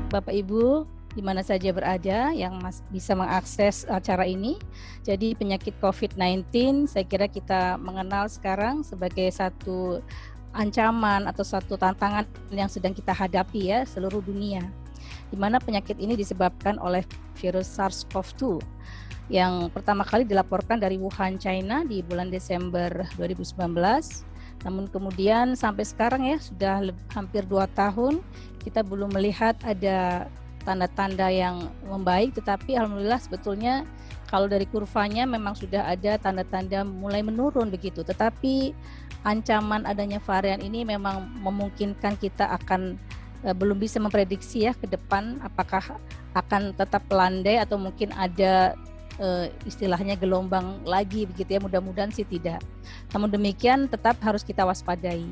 Bapak Ibu di mana saja berada yang bisa mengakses acara ini. Jadi penyakit COVID-19 saya kira kita mengenal sekarang sebagai satu ancaman atau satu tantangan yang sedang kita hadapi ya seluruh dunia. Di mana penyakit ini disebabkan oleh virus SARS-CoV-2 yang pertama kali dilaporkan dari Wuhan, China di bulan Desember 2019. Namun kemudian sampai sekarang ya sudah hampir 2 tahun kita belum melihat ada tanda-tanda yang membaik, tetapi alhamdulillah sebetulnya kalau dari kurvanya memang sudah ada tanda-tanda mulai menurun begitu. Tetapi ancaman adanya varian ini memang memungkinkan kita akan belum bisa memprediksi ya ke depan apakah akan tetap landai atau mungkin ada istilahnya gelombang lagi begitu ya, mudah-mudahan sih tidak. Namun demikian tetap harus kita waspadai.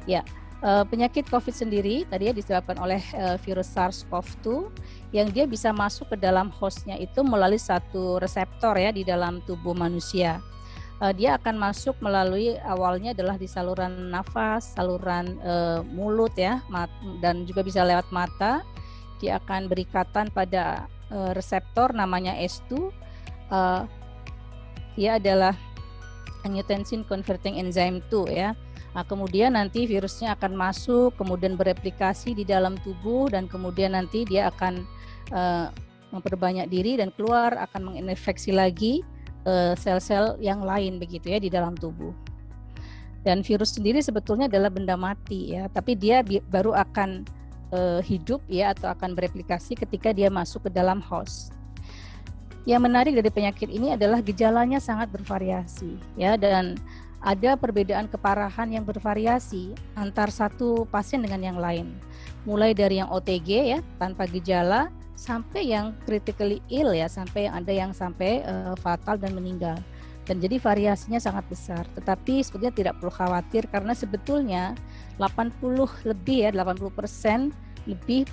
Ya, penyakit COVID sendiri tadi ya disebabkan oleh virus SARS-CoV-2 yang dia bisa masuk ke dalam hostnya itu melalui satu reseptor ya di dalam tubuh manusia. Dia akan masuk melalui awalnya adalah di saluran nafas, saluran mulut ya, dan juga bisa lewat mata. Dia akan berikatan pada reseptor namanya S2. Dia adalah angiotensin converting enzyme 2 ya. Nah, kemudian nanti virusnya akan masuk, kemudian bereplikasi di dalam tubuh dan kemudian nanti dia akan memperbanyak diri dan keluar akan menginfeksi lagi sel-sel yang lain begitu ya di dalam tubuh. Dan virus sendiri sebetulnya adalah benda mati ya, tapi dia baru akan hidup ya atau akan bereplikasi ketika dia masuk ke dalam host. Yang menarik dari penyakit ini adalah gejalanya sangat bervariasi ya, dan ada perbedaan keparahan yang bervariasi antar satu pasien dengan yang lain. Mulai dari yang OTG ya tanpa gejala sampai yang critically ill ya, sampai ada yang sampai fatal dan meninggal. Dan jadi variasinya sangat besar. Tetapi sebetulnya tidak perlu khawatir karena sebetulnya 80% lebih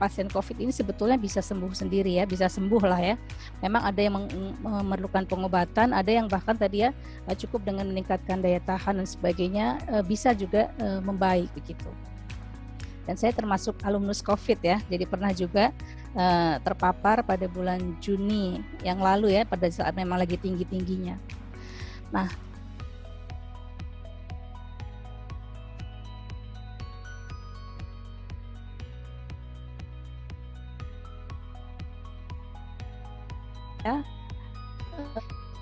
pasien COVID ini sebetulnya bisa sembuh sendiri ya, bisa sembuh lah ya. Memang ada yang memerlukan pengobatan, ada yang bahkan tadi ya cukup dengan meningkatkan daya tahan dan sebagainya bisa juga membaik begitu. Dan saya termasuk alumnus COVID ya, jadi pernah juga terpapar pada bulan Juni yang lalu ya, pada saat memang lagi tinggi-tingginya. Nah, ya,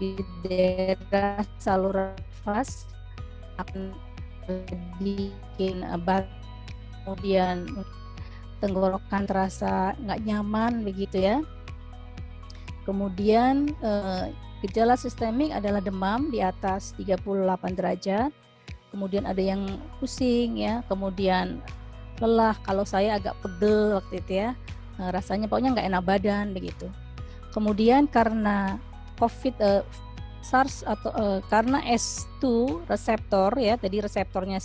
di daerah saluran nafas akan bikin kemudian tenggorokan terasa nggak nyaman begitu ya. Kemudian gejala sistemik adalah demam di atas 38 derajat. Kemudian ada yang pusing ya, kemudian lelah. Kalau saya agak pegel waktu itu ya, rasanya pokoknya nggak enak badan begitu. Kemudian karena SARS atau karena S2 reseptor ya, tadi reseptornya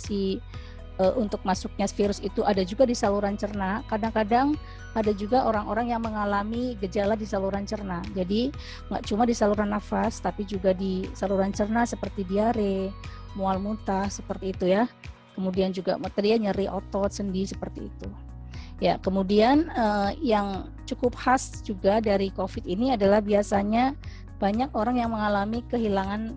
untuk masuknya virus itu ada juga di saluran cerna. Kadang-kadang ada juga orang-orang yang mengalami gejala di saluran cerna. Jadi nggak cuma di saluran nafas, tapi juga di saluran cerna seperti diare, mual muntah seperti itu ya. Kemudian juga nyeri otot, sendi seperti itu. Ya, kemudian yang cukup khas juga dari COVID ini adalah biasanya banyak orang yang mengalami kehilangan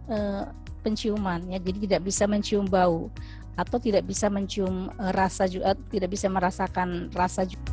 penciuman ya, jadi tidak bisa mencium bau atau tidak bisa mencium rasa juga, tidak bisa merasakan rasa juga.